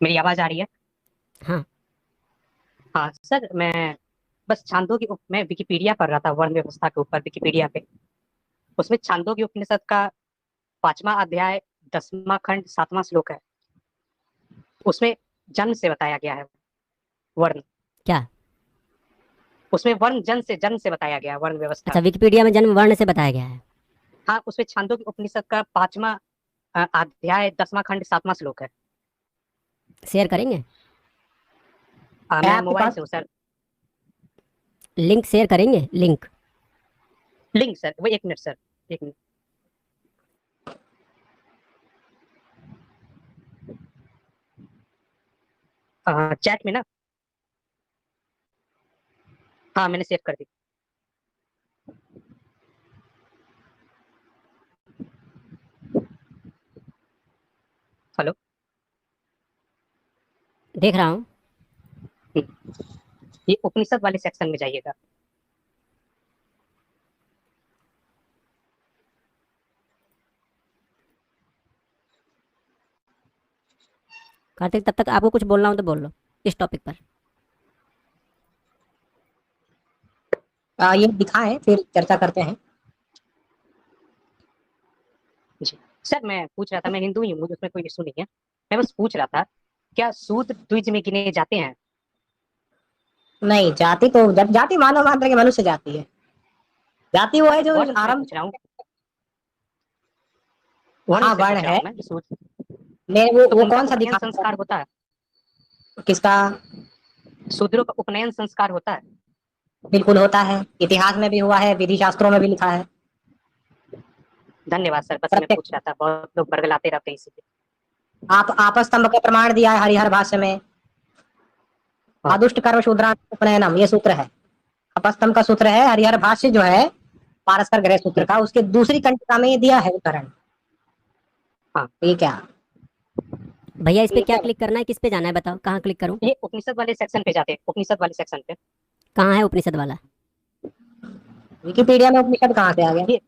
मेरी आवाज आ रही है? हाँ। हाँ सर, मैं बस मैं विकिपीडिया पढ़ रहा था वर्ण व्यवस्था के ऊपर विकिपीडिया पे। उसमें छांदोग्य उपनिषद का 5वां अध्याय 10वां खंड 7वां श्लोक है। उसमें जन्म से बताया गया है वर्ण। क्या? उसमें वर्ण जन्म से बताया गया है, वर्ण व्यवस्था। अच्छा, विकिपीडिया में जन्म वर्ण से बताया गया है। हाँ, उसमें छांदोग्य उपनिषद का 5वां अध्याय 10वां खंड 7वां श्लोक है। शेयर करेंगे? मैं है आपके मोबाइल पास? से हूँ सर। लिंक शेयर करेंगे, लिंक। लिंक सर, वो 1 मिनट सर, 1 मिनट। चैट में ना। हाँ, मैंने सेव कर दी। हेलो। देख रहा हूँ। ये उपनिषद वाले सेक्शन में जाइएगा। कार्तिक, तब तक आपको कुछ बोलना हो तो बोल लो इस टॉपिक पर। ये दिखा है, फिर चर्चा करते हैं। जी सर, मैं पूछ रहा था, मैं हिंदू ही हूँ, मुझे उसमें कोई इशू नहीं है। मैं बस पूछ रहा था, क्या सूद द्विज में गिने जाते हैं? नहीं, जाति तो जब जाति मानव मात्र की मनुष्य जाति है। जाति वो है जो वर्ण मैं आरंभ। पूछ रहा हूँ, वर्ण हाँ, से वर्ण पूछ रहा है। हूँ मैं, सूद। मैं तो वो उनका कौन सा उपनयन दिखा? संस्कार होता है? किसका? शूद्रों का उपनयन संस्कार होता है? बिल्कुल होता है, इतिहास में भी हुआ है, विधि शास्त्रों में भी लिखा है। धन्यवाद सर, बस मैं प्रत्येक पूछ रहा था, बहुत लोग बरगलाते रहते हैं इसीलिए। आप आपस्तंभ का प्रमाण दिया है हरिहर भाष्य में। हाँ। अदुष्ट कर्म शूद्रान उपनयनम, ये सूत्र है। अपस्तंभ का सूत्र है, हरिहर भाष्य जो है पारस्पर ग्रह सूत्र का, उसके दूसरी कंटिका में ये दिया है उदाहरण। हाँ, ठीक है। भैया, इस पे क्या क्लिक करना है, किस पे जाना है, बताओ कहाँ क्लिक करूँ? ये उपनिषद वाले सेक्शन पे जाते हैं, उपनिषद वाले सेक्शन पे। कहाँ है उपनिषद वाला? विकिपीडिया में उपनिषद कहाँ से आ गया? ये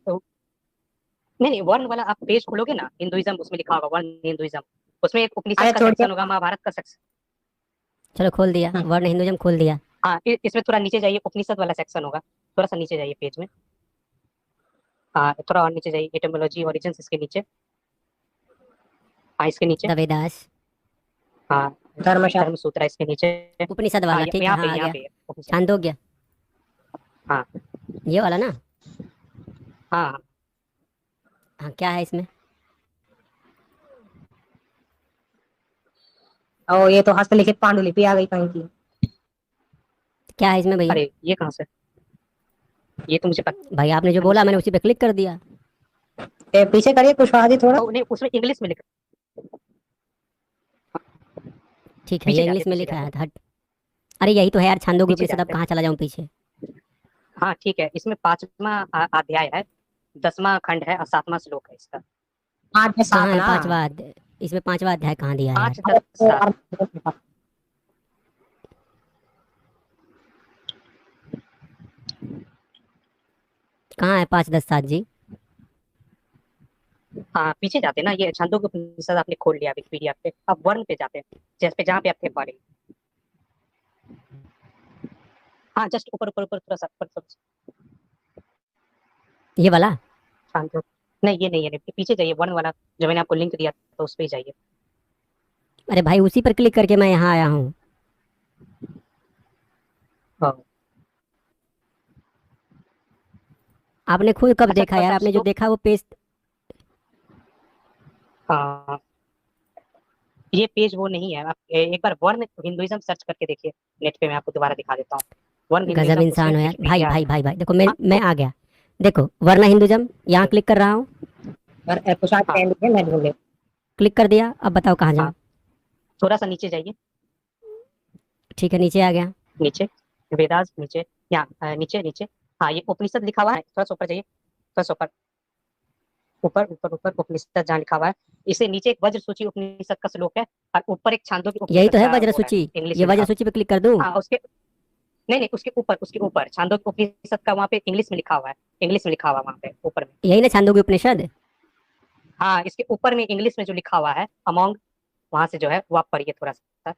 नहीं नहीं, वर्ण वाला आप पेज खोलोगे ना, हिंदुइज्म, उसमें लिखा होगा वर्ण हिंदुइज्म। उसमें एक उपनिषद अरे का छोड़िए। सेक्शन होगा, महाभारत का सेक्शन। चलो, खोल दिया, वर्ण हिंदुइज्म खोल दिया। हाँ, इसमें थोड़ा नीचे जाइए, उपनिषद वाला सेक्शन होगा। थोड़ा सा नीचे जाइए पेज में। हाँ, थोड़ा और नीचे जाइए, एटमोलॉजी ओरिजिन्स, इसके नीचे। हाँ, इसके नीचे। द वेदास। हाँ, धर्मशास्त्र। धर्म सूत्र इसके नीचे। उपनिषद हाँ, वाला, ठीक है, हाँ आ यहाँ गया। पे है उपनिषद। छांदोग्य। हाँ ये वाला ना? हाँ हाँ। हाँ, क्या है इसमें? ओ, ये तो हस्तलिखित पांडुलिपि आ गई कहीं की। क्या है इसमें भैया? अरे ये कहाँ से? ये तो मुझे पता भाई, आपने जो नहीं बोला सर। मैंने उसी पे क्लिक कर दिया। पीछे करिए कुशवाहा जी थोड़ा। ओ नहीं, उसमें इंग्लिश में लिखा। ठीक है, पीछे ये जाते, इंग्लिश में पीछे लिखा जाते, है, हट। अरे यही तो है यार, छांदोग्य पीछे उपनिषद। अब जाते। कहाँ चला जाऊँ पीछे? हाँ ठीक है, इसमें 5वां अध्याय है, 10वां खंड है और 7वां श्लोक है इसका। 5 में 7 कहाँ है ना। पांचवा अध्याय? इसमें पांचवा अध्याय कहाँ दिया है यार? 5, 10, 7। कहाँ है 5, 10, 7 जी? हाँ, पीछे जाते ना, ये छंदोग्य उपनिषद आपने खोल लिया विकिपीडिया पे, अब वर्ण पे जाते हैं, जैसे जहाँ पे आप थे पहले। हाँ, जस्ट ऊपर ऊपर ऊपर, थोड़ा सा ऊपर, थोड़ा सा। ये वाला? छांदो नहीं, ये नहीं है, पीछे जाइए, वर्ण वाला जो मैंने आपको लिंक दिया तो उस पे जाइए। अरे भाई, उसी पर क्लिक करके मैं यहाँ आया हूँ। हाँ। आपने खुद कब अच्छा, देखा यार? मतलब आपने जो श्लोक। देखा वो पेज। हाँ, ये पेज वो नहीं है, आप एक बार वर्ण हिंदुइज्म सर्च करके देखिए नेट पे, मैं आपको दोबारा दिखा देता हूँ। वर्ण गजब हिंदुइज्म, उसमें इंसान हो यार। भाई विकिपीडिया। भाई भाई भाई, देखो, मैं हाँ मैं आ गया। देखो, वर्ण हिंदुइज्म, यहाँ क्लिक कर रहा हूँ। और कुशवाहा हाँ जी मैं ढूंढे। क्लिक कर दिया, अब बताओ कहाँ हाँ, जाऊँ? थोड़ा सा नीचे जाइए। ठीक है, नीचे आ गया। नीचे, वेदास नीचे, यहाँ नीचे नीचे। हाँ, ये उपनिषद लिखा हुआ है, थोड़ा सा ऊपर जाइए, थोड़ा सा ऊपर, ऊपर ऊपर ऊपर, उपनिषद जहाँ लिखा हुआ है, इसे नीचे एक वज्र सूची उपनिषद का श्लोक है, और ऊपर एक छांदोग्य यही उपनिषद तो है का वज्र वो है, सूची। इंग्लिश ये में लिखा वज्र हुआ सूची पे क्लिक कर दूँ? है। हाँ, उसके नहीं नहीं, उसके ऊपर छांदोग्य उपनिषद का वहाँ पे इंग्लिश में लिखा हुआ है, इंग्लिश में लिखा हुआ है वहाँ पे ऊपर में। यही ना छांदोग्य उपनिषद? हाँ, इसके ऊपर में इंग्लिश में जो लिखा हुआ है, अमोंग वहां से जो है वो आप पढ़िए थोड़ा सा।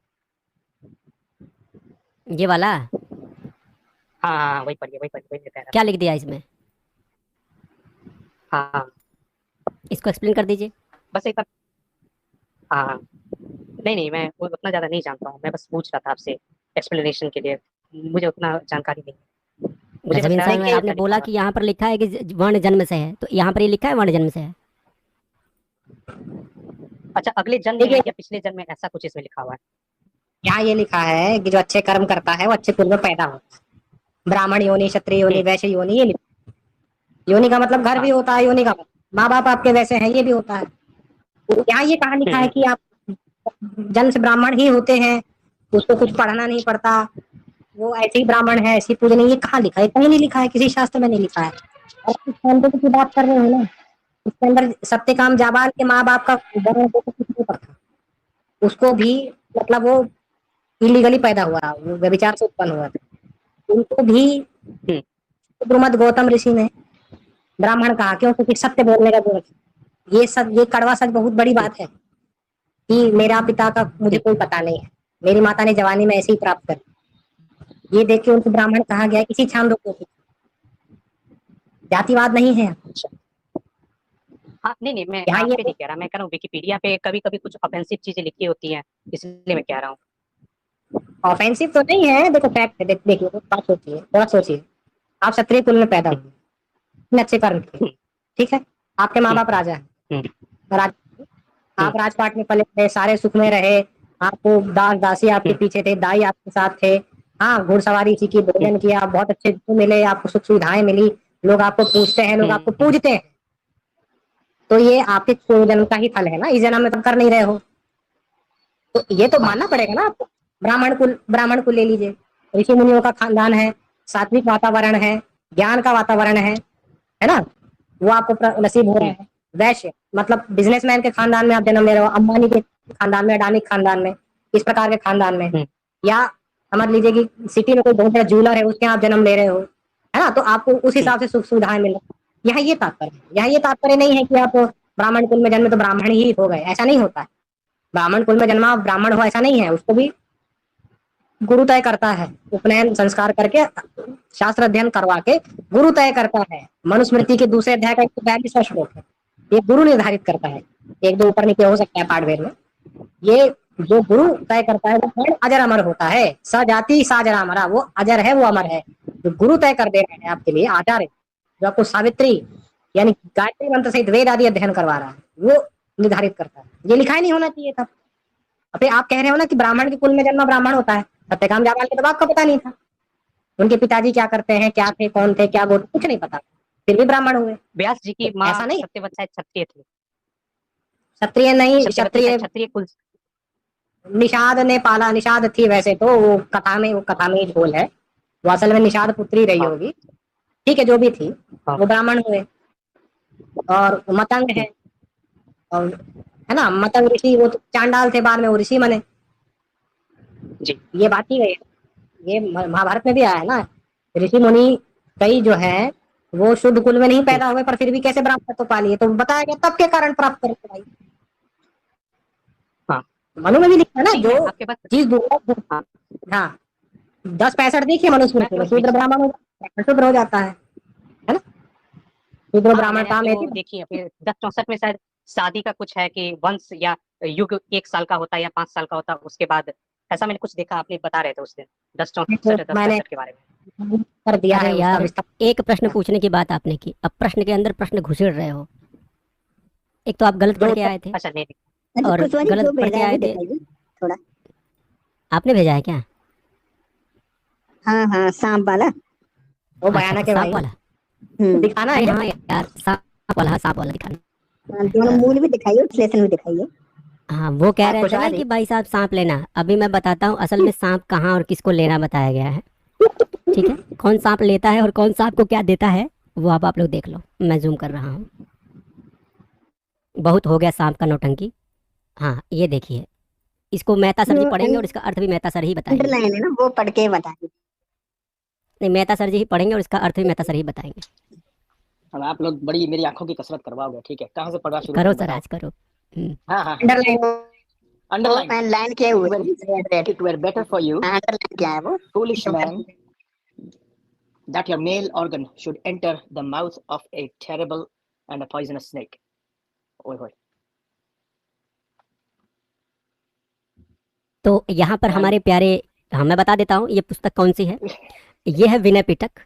ये वाला हाँ हाँ हाँ, वही पढ़िए वही पढ़िए, वही मैं कह रहा क्या लिख दिया इसमें? था। हाँ हाँ, इसको एक्सप्लेन कर दीजिए। बस एक बार। हाँ हाँ। नहीं नहीं, मैं वो उतना ज्यादा नहीं जानता हूँ, मैं बस पूछ रहा था आपसे एक्सप्लेनेशन के लिए, मुझे उतना जानकारी नहीं है। मुझे गजब बस लगा इंसान है। कि आपने क्या लिखा बोला हुआ कि यहाँ पर लिखा है कि वर्ण जन्म से है, तो यहाँ पर ये लिखा है वर्ण जन्म से है। है। अच्छा, अगले जन्म में देखिए, या पिछले जन्म में, ऐसा कुछ इसमें लिखा हुआ है? यहाँ ये लिखा है कि जो अच्छे कर्म करता है वो अच्छे कुल में पैदा होता है। ब्राह्मण योनि, क्षत्रिय योनि, वैश्य योनि, ये योनि का मतलब घर भी हाँ। होता है, योनि का मतलब माँ बाप आपके वैसे हैं, ये भी होता है। तो यहाँ ये कहाँ लिखा है हम्म कि आप जन्म से ब्राह्मण ही होते हैं, उसको कुछ पढ़ना नहीं पड़ता, वो ऐसे ही ब्राह्मण है, ऐसी पूजनीय, ये कहाँ लिखा है? कहीं नहीं लिखा है, किसी शास्त्र में नहीं लिखा है। और इस सौंदर्य की बात कर रहे हो ना, इसके अंदर सत्यकाम जाबाल के माँ बाप का वर्ण तो कुछ नहीं पड़ता, उसको भी मतलब वो इलीगली पैदा हुआ, वो व्यभिचार से उत्पन्न हुआ था, उनको भी हम्म द्रुमद गौतम ऋषि ने ब्राह्मण कहा, क्यों? क्योंकि सत्य बोलने का गुण है। ये कड़वा सच बहुत बड़ी हम्म बात है कि मेरा पिता का मुझे हम्म कोई पता नहीं है, मेरी माता ने जवानी में ऐसे ही प्राप्त कर, ये देख के उनको ब्राह्मण कहा गया है, किसी छांदोग्य को। जातिवाद नहीं है अच्छा। हाँ नहीं नहीं, मैं यहाँ। आप ये पे नहीं कह रहा, मैं कह रहा हूँ विकिपीडिया पे कभी कभी कुछ ऑफेंसिव चीजें लिखी होती हैं, इसलिए मैं कह रहा हूँ। ऑफेंसिव तो नहीं है, देखो फैक्ट है, देखिए बात सोचिए, थोड़ा सोचिए। आप क्षत्रिय कुल में पैदा हुए, इतने अच्छे कर्म किए, हम्म ठीक है, आपके माँ हम्म बाप राजा हैं, हम्म राज, हम्म आप राजपाट में पले थे, सारे सुख में रहे, आपको दास दासी आपके हम्म पीछे थे, दाई आपके साथ थे, हाँ घुड़सवारी सीखी, हम्म भोजन किया, बहुत अच्छे मिले, आपको सुख सुविधाएं मिली, लोग आपको पूछते हैं, लोग आपको हम्म पूजते हैं, तो ये आपके पूर्व जन्म का ही फल है ना, इस जन्म में तुम कर नहीं रहे हो, तो ये तो हाँ मानना पड़ेगा ना आपको। ब्राह्मण कुल ले लीजिए, ऋषि मुनियों का खानदान है, सात्विक वातावरण है, ज्ञान का वातावरण है ना, वो आपको नसीब हो रहा हम्म है। वैश्य मतलब बिजनेसमैन के खानदान में आप जन्म ले रहे हो, अंबानी के खानदान में, अडानी के खानदान में, इस प्रकार के खानदान में, हम्म या समझ लीजिए कि सिटी में कोई बहुत बड़ा ज्वेलर है, उसके आप जन्म ले रहे हो, है ना, तो आपको उस हम्म हिसाब से सुख सुविधाएं मिल रही। यहाँ ये तात्पर्य है, यहाँ ये तात्पर्य नहीं है कि आप ब्राह्मण कुल में जन्मे तो ब्राह्मण ही हो गए, ऐसा नहीं होता है। ब्राह्मण कुल में जन्मा ब्राह्मण हो ऐसा नहीं है, उसको भी गुरु तय करता है, उपनयन संस्कार करके, शास्त्र अध्ययन करवा के गुरु तय करता है। मनुस्मृति के दूसरे अध्याय का 142वां श्लोक है, ये गुरु निर्धारित करता है, एक दो ऊपर नीचे हो सकता है पाठभेद में, ये जो गुरु तय करता है वो कौन? अजर अमर होता है, सजाति साजरा अमरा, वो अजर है, वो अमर है। जो गुरु तय कर दे रहे हैं आपके लिए, आचार्य जो आपको सावित्री यानी गायत्री मंत्र सहित वेद आदि अध्ययन करवा रहा है, वो निर्धारित करता है। ये लिखा ही नहीं होना चाहिए था। फिर आप कह रहे हो ना कि ब्राह्मण के कुल में जन्मा ब्राह्मण होता है, सत्यकाम जाबाल के तो आपका पता नहीं था, उनके पिताजी क्या करते हैं, क्या थे, कौन थे, क्या गोत्र, कुछ नहीं पता, फिर भी ब्राह्मण हुए। व्यास जी की तो माँ ऐसा नहीं, सत्यवत शायद क्षत्रिय थी। क्षत्रिय नहीं, सत्यवती शायद क्षत्रिय क्षत्रिय कुल। निषाद ने पाला, निषाद थी वैसे तो, वो कथा में ही बोल है, वो असल में निषाद पुत्री रही हाँ होगी, ठीक है, जो भी थी, हाँ वो ब्राह्मण हुए। और मतंग है, और है ना, मतंग ऋषि, वो तो चांडाल थे, बाद में वो ऋषि बने, जी। ये बात ही है। ये महाभारत में भी आया है ना, ऋषि मुनि कई जो है वो शुद्ध कुल में नहीं हम्म, पैदा हुए, पर फिर भी कैसे ब्राह्मणत्व पा लिए, तो बताया गया तब के कारण प्राप्त करके भाई। हाँ मनु में भी लिखा है ना, नहीं, जो मैं आपके पास। चीज दुर्लभ, हाँ, हाँ 10-65 देखिए मैं मनुस्मृति में, केवल शूद्र ब्राह्मण हो, शूद्र हो जाता है ना, शूद्र हाँ मैंने ब्राह्मणता आपके में वो थी। देखी है, फिर 1064 में शायद शादी का कुछ है कि वंश या युग 1 साल का होता है या 5 साल का होता है, उसके बाद ऐसा मैंने कुछ देखा, आपने बता रहे थे उस दिन 1064 या दस मैंने पैंसठ के बारे कर दिया अरे है उसका यार, विस्तार। एक प्रश्न पूछने की बात आपने की, अब प्रश्न के अंदर प्रश्न घुसेड़ रहे हो। एक तो आप गलत जो पढ़ के उत्तर आए थे, में। अच्छा नहीं अच्छा और कुशवाहा जी जो गलत पढ़ भेजा के है आए वो थे। दिखाइए थोड़ा। आपने भेजा है क्या? हाँ हाँ सांप वाला। वो अच्छा अच्छा, भयानक है सांप भाई, वाला। दिखाना है अरे क्या? हाँ यार, सांप वाला दिखाना। हाँ, दोनों मूल भी दिखाइए, विश्लेषण भी दिखाइए। हाँ, वो कह रहे थे कुशवाहा ना जी, कि भाई साहब सांप लेना, अभी मैं बताता हूँ असल में सांप कहाँ और किसको लेना बताया गया है। ठीक है, कौन सांप लेता है और कौन सांप को क्या देता है, वो अब आप लोग देख लो, मैं जूम कर रहा हूँ। बहुत हो गया सांप का नौटंकी। हाँ ये देखिए, इसको मेहता सर जो जी पढ़ेंगे और इसका अर्थ भी मेहता सर ही बताएंगे। अंडरलाइन है ना, वो पढ़ के बताइए। नहीं, मेहता सर जी ही पढ़ेंगे और इसका अर्थ भी मेहता सर ही बताएंगे। अब आप लोग बड़ी मेरी आंखों की कसरत करवाओगे, ठीक है, कहाँ से पढ़ना शुरू करो करूं सर, बताओ। आज करो। हाँ हाँ हाँ अंडरलाइन Underline. मैं लाइन किए हुए red It were better for you, underline किया है वो foolish man, that your male organ should enter the mouth of a terrible and a poisonous snake. ओए होए। तो यहाँ पर हमारे प्यारे, हाँ मैं बता देता हूँ ये पुस्तक कौन सी है। ये है विनय पिटक।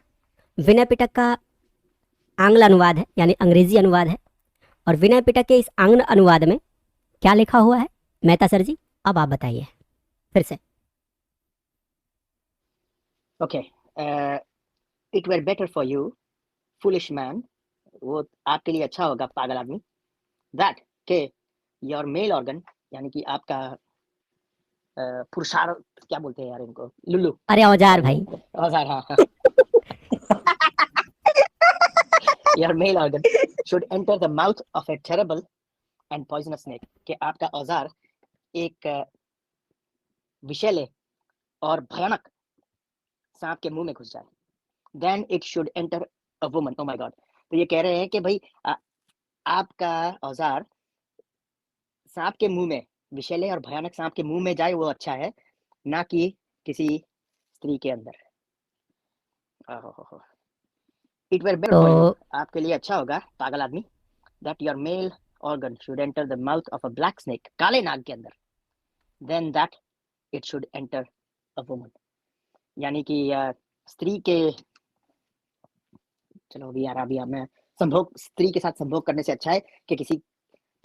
विनय पिटक का आंग्ल अनुवाद है, यानी अंग्रेजी अनुवाद है। और विनय पिटक के इस आंग्ल अनुवाद में क्या लिखा हुआ है मेहता सर जी, अब आप बताइए फिर से। Okay. It were better for you, foolish man, वो आपके लिए अच्छा होगा पागल आदमी, that के your male organ, यानी कि आपका पुरुषार्थ, क्या बोलते हैं यार इनको, लुल्लू, अरे औजार भाई, औजार, हाँ हाँ, your male organ should enter the mouth of a terrible and poisonous snake, कि आपका औजार एक विषैले और भयानक सांप के मुंह में घुस जाए। Then it should enter a woman. Oh my God. तो ये कह रहे हैं कि भाई आपका औजार सांप के मुंह में, विषैले और भयानक सांप के मुंह में जाए वो अच्छा है, ना कि किसी स्त्री के अंदर। It were better for you, आपके लिए अच्छा होगा पागल आदमी, that your male organ should enter the mouth of a black snake, काले नाग के अंदर, then that it should enter a woman, यानी कि स्त्री के, चलो अभी यार अभी मैं संभोग, स्त्री के साथ संभोग करने से अच्छा है कि किसी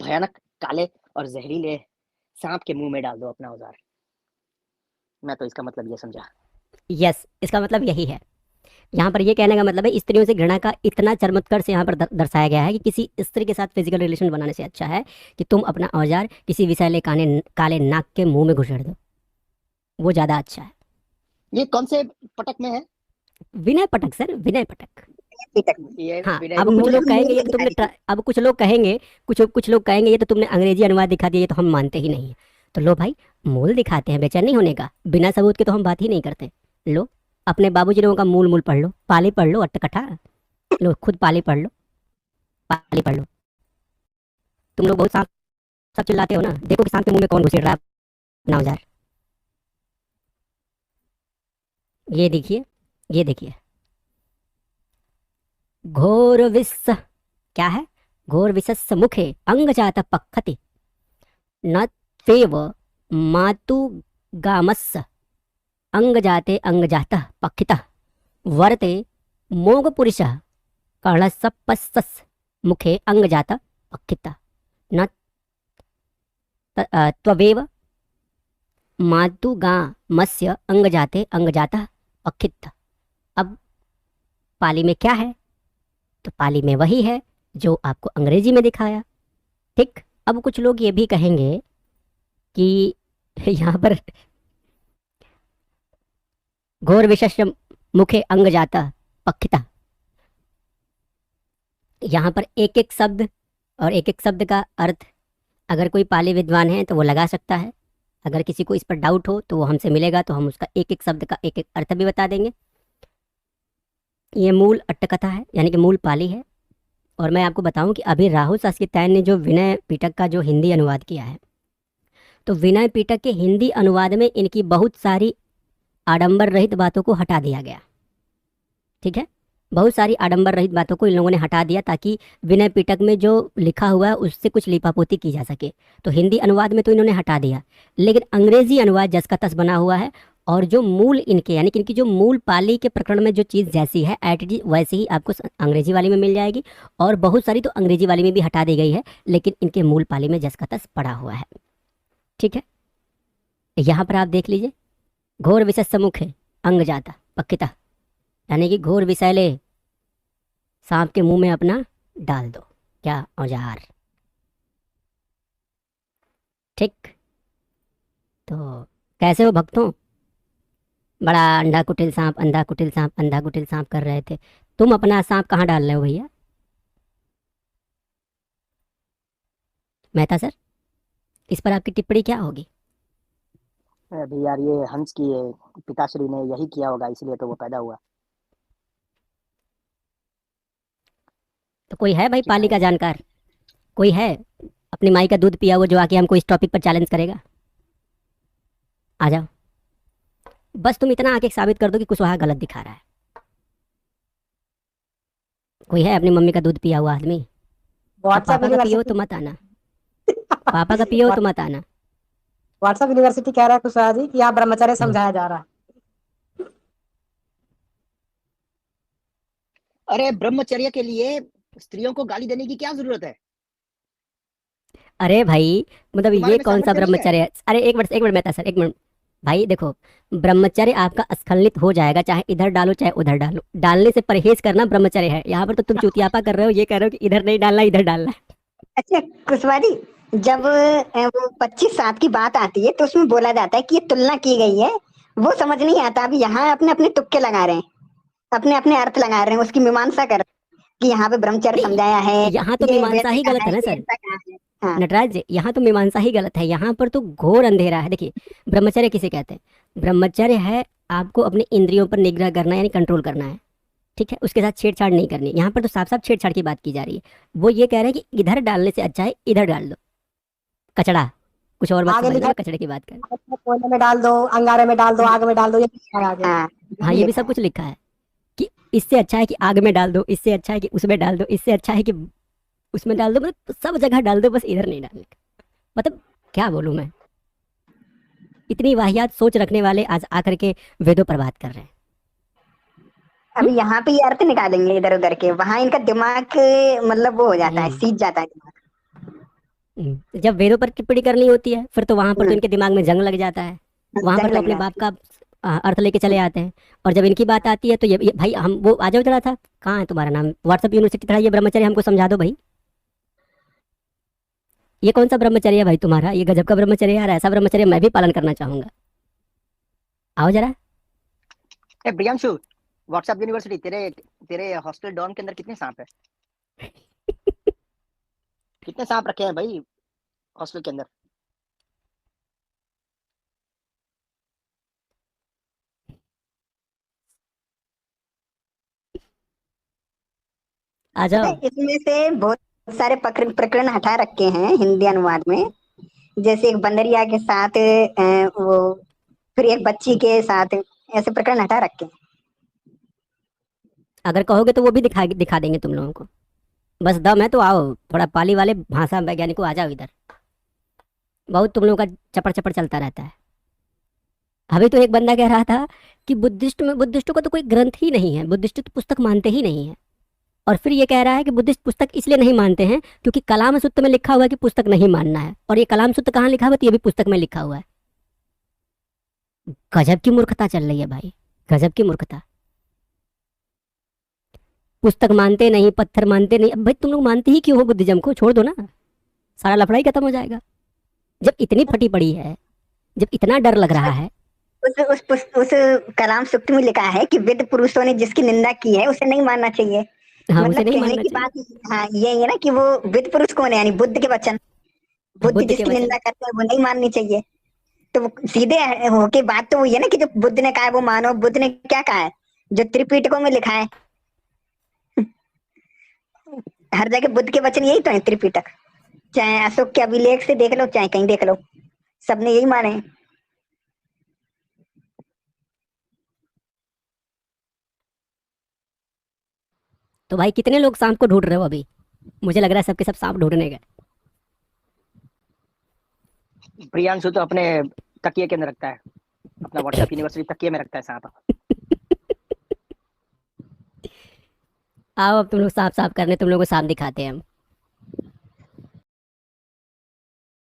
भयानक काले और जहरीले सांप के मुंह में डाल दो अपना औजार। मैं तो इसका मतलब ये समझा। यस, इसका मतलब यही है। यहाँ पर ये कहने का मतलब है स्त्रियों से घृणा का इतना चरमत्कर से यहाँ पर दर्शाया गया है कि किसी स्त्री के साथ फिजिकल रिलेशन बनाने से अच्छा है कि तुम अपना औजार किसी विषैले काले नाक के मुंह में घुसेड़ दो, वो ज्यादा अच्छा है। ये कौन से पटक में है? विनय पटक सर, विनय पटक। ये हाँ, विनय अब कुछ लोग कहेंगे ये तो तुमने अब कुछ लोग कहेंगे कुछ लोग कहेंगे ये तो तुमने अंग्रेजी अनुवाद दिखा दिया, ये तो हम मानते ही नहीं है। तो लो भाई, मूल दिखाते हैं, बेचैन नहीं होने का, बिना सबूत के तो हम बात ही नहीं करते। लो अपने बाबूजी लोगों का मूल पढ़ लो, पाली पढ़ लो, अट्टकट्ठा लो, खुद पाली पढ़ लो, पाली पढ़ लो। तुम लोग बहुत सांप चिल्लाते हो ना, देखो कि सांप के मुंह में कौन घुसेड़ रहा है अपना औजार। ये देखिए, ये देखिए, घोर विस्स, क्या है, घोर विसस्स मुखे अंगजात पक्खति न तेव मातु गामस्स अंगजाते अंगजातः पक्षितः वर्ते मोग पुरुषः कर्णसप्पस्स मुखे अंगजात पक्षितः न त्ववेव मातु गामस्य अंगजाते अंगजातः पक्षितः। अब पाली में क्या है, तो पाली में वही है जो आपको अंग्रेजी में दिखाया। ठीक, अब कुछ लोग ये भी कहेंगे कि यहाँ पर घोर विशेष मुखे अंग जाता पक्षिता, यहाँ पर एक एक शब्द और एक एक शब्द का अर्थ अगर कोई पाली विद्वान है तो वो लगा सकता है। अगर किसी को इस पर डाउट हो तो वो हमसे मिलेगा, तो हम उसका एक एक शब्द का एक एक अर्थ भी बता देंगे। ये मूल अट्टकथा है, यानी कि मूल पाली है। और मैं आपको बताऊं कि अभी राहुल शास्त्रीतैन ने जो विनय पिटक का जो हिंदी अनुवाद किया है, तो विनय पिटक के हिंदी अनुवाद में इनकी बहुत सारी आडंबर रहित बातों को हटा दिया गया। ठीक है, बहुत सारी आडंबर रहित बातों को इन लोगों ने हटा दिया ताकि विनय पिटक में जो लिखा हुआ है उससे कुछ लिपापोती की जा सके। तो हिंदी अनुवाद में तो इन्होंने हटा दिया, लेकिन अंग्रेजी अनुवाद जस का तस बना हुआ है। और जो मूल इनके, यानी कि इनकी जो मूल पाली के प्रकरण में जो चीज़ जैसी है एट वैसी ही आपको अंग्रेजी वाली में मिल जाएगी। और बहुत सारी तो अंग्रेजी वाली में भी हटा दी गई है, लेकिन इनके मूल पाली में जस का तस पड़ा हुआ है। ठीक है, यहाँ पर आप देख लीजिए, घोर विषय सम्मुख है अंग जाता पक्षिता, यानी कि घोर विषैले सांप के मुंह में अपना डाल दो क्या औजार। ठीक, तो कैसे हो भक्तों, बड़ा अंधा कुटिल सांप, अंधा कुटिल सांप, अंधा कुटिल सांप कर रहे थे, तुम अपना सांप कहाँ डाल रहे हो भैया? मेहता सर, इस पर आपकी टिप्पणी क्या होगी? अभी यार ये हंस की पिताश्री ने यही किया होगा, इसलिए तो वो पैदा हुआ। तो कोई है भाई पाली का जानकार, कोई है अपनी माई का दूध पिया वो जो आके हमको इस टॉपिक पर चैलेंज करेगा? आ जाओ, बस तुम इतना आके साबित कर दो कि कुशवाहा गलत दिखा रहा है। कोई है अपनी मम्मी का दूध पिया हुआ आदमी? अब व्हाट्सएप पापा का पियो तो यूनिवर्सिटी मत आना, पापा का पियो तो मत आना। व्हाट्सएप यूनिवर्सिटी कह रहा है कुशवाहा जी कि यहाँ ब्रह्मचर्य समझाया जा रहा है। अरे ब्रह्मचर्य के लिए स्त्रियों को गाली देने की क्या जरूरत है? अरे भाई मतलब तुम्हारे ये में कौन सा सामर्थ्य नहीं है? ब्रह्मचर्य है? अरे एक मिनट मेहता सर, एक मिनट भाई। देखो, ब्रह्मचर्य आपका स्खलित हो जाएगा, चाहे इधर डालो चाहे उधर डालो। डालने से परहेज करना ब्रह्मचर्य है। यहाँ पर तो तुम चुतियापा कर रहे हो, ये कह रहे हो कि इधर नहीं डालना इधर डालना है। अच्छा कुशवाहा जी, जब वो 25/7 की बात आती है तो उसमें बोला जाता है कि ये तुलना की गई है, वो समझ नहीं आता। अब यहाँ अपने अपने तुक्के लगा रहे हैं, अपने अपने अर्थ लगा रहे हैं, उसकी मीमांसा कर रहे हैं कि यहाँ पे ब्रह्मचर्य नहीं, समझाया है, यहाँ तो ये मीमांसा वैसे ही गलत कहा है ना ये सर। ऐसा कहा है। हाँ नटराज जी, यहाँ तो मीमांसा ही गलत है। यहाँ पर तो घोर अंधेरा है। देखिए, ब्रह्मचर्य किसे कहते हैं? ब्रह्मचर्य है आपको अपने इंद्रियों पर निग्रह करना, यानी कंट्रोल करना है, ठीक है। उसके साथ छेड़छाड़ नहीं करनी। यहाँ पर तो साफ साफ छेड़छाड़ की बात की जा रही है। वो ये कह रहे हैं कि इधर डालने से अच्छा है इधर डाल दो कचड़ा। कुछ और मत आगे समझना, लिखा मैं कचड़े की बात कर। है कोयले में डाल दो, अंगारे में डाल दो, आग में डाल दो, ये लिखा है आगे। हाँ हाँ, ये भी सब कुछ लिखा है कि इससे अच्छा है कि आग में डाल दो, इससे अच्छा है कि उसमें डाल दो, इससे अच्छा है कि उसमें डाल दो, मतलब सब जगह डाल दो, बस इधर नहीं डालने का। मतलब क्या बोलूं मैं। इतनी वाहियात सोच रखने वाले आज आकर के वेदों पर बात कर रहे हैं। अभी यहाँ पे ये अर्थ निकालेंगे इधर उधर के, वहां इनका दिमाग मतलब वो हो जाता है, हम्म। सीज जाता है दिमाग। जब वेदों पर टिप्पणी करनी होती है फिर तो वहां पर तो हम्म, इनके दिमाग में जंग लग जाता है। वहां पर जंग तो लग अपने बाप जाती का अर्थ लेके चले आते हैं। और जब इनकी बात आती है तो ये भाई हम वो आ जाओ जरा था। कहाँ है तुम्हारा नाम? व्हाट्सएप यूनिवर्सिटी तरह ये ब्रह्मचर्य हमको समझा दो भाई। ये कौन सा ब्रह्मचर्य है भाई तुम्हारा? ये गजब का ब्रह्मचर्य है यार। ऐसा ब्रह्मचर्य मैं भी पालन करना चाहूंगा। आओ जरा। ए प्रियांशु, व्हाट्सएप यूनिवर्सिटी, तेरे तेरे हॉस्टल डॉर्म के अंदर कितने सांप है? कितने सांप रखे हैं भाई हॉस्टल के अंदर? आ पता जाओ। है, इसमें से बहुत सारे प्रकरण हटा रखे हैं हिंदी अनुवाद में। जैसे एक बंदरिया के साथ वो, फिर एक बच्ची के साथ, ऐसे प्रकरण हटा रखे हैं। अगर कहोगे तो वो भी दिखा दिखा देंगे तुम लोगों को। बस दम है तो आओ। थोड़ा पाली वाले भाषा वैज्ञानिकों आ जाओ इधर। बहुत तुम लोगों का चपड़ चपड़ चलता रहता है। अभी तो एक बंदा कह रहा था कि बुद्धिस्टों का तो कोई ग्रंथ ही नहीं है, बुद्धिस्ट तो पुस्तक मानते ही नहीं है। और फिर ये कह रहा है कि बुद्धिस्ट पुस्तक इसलिए नहीं मानते हैं क्योंकि कलाम सूत्र में लिखा हुआ है कि पुस्तक नहीं मानना है। और ये कलाम सूत्र कहाँ लिखा हुआ है? तो ये भी पुस्तक में लिखा हुआ है। गजब की मूर्खता चल रही है भाई, गजब की मूर्खता। पुस्तक मानते नहीं, पत्थर मानते नहीं। अब भाई तुम लोग मानते ही क्यों हो बुद्धिज्म को? छोड़ दो ना, सारा लफड़ा ही खत्म हो जाएगा। जब इतनी फटी पड़ी है, जब इतना डर लग रहा है। उस कलाम सूक्त में लिखा है कि वेद पुरुषों ने जिसकी निंदा की है उसे नहीं मानना चाहिए। हाँ, उसे मतलब नहीं कहने मानना की चाहिए। बात हाँ ये है ना कि वो वेद पुरुष कौन है, यानी बुद्ध के वचन, हाँ, बुद्ध बुद्ध के जिसकी वचन। निंदा करते हैं वो नहीं माननी चाहिए। तो वो सीधे होके बात तो वही है ना कि जो बुद्ध ने कहा है वो मानो। बुद्ध ने क्या कहा है जो त्रिपिटकों में लिखा है? हर जगह बुद्ध के वचन यही तो है, त्रिपिटक। चाहे अशोक के अभिलेख से देख लो, चाहे कहीं देख लो, सबने यही माने हैं। तो भाई कितने लोग सांप को ढूंढ रहे हो अभी? मुझे लग रहा है सबके सब सांप ढूंढने गए। प्रियांशु तो अपने तकिए के अंदर रखता है, अपना व्हाट्सएप यूनिवर्सिटी तकिए में रखता है सांप। आओ अब तुम लोग सांप सांप करने, तुम लोग को सांप दिखाते हैं हम।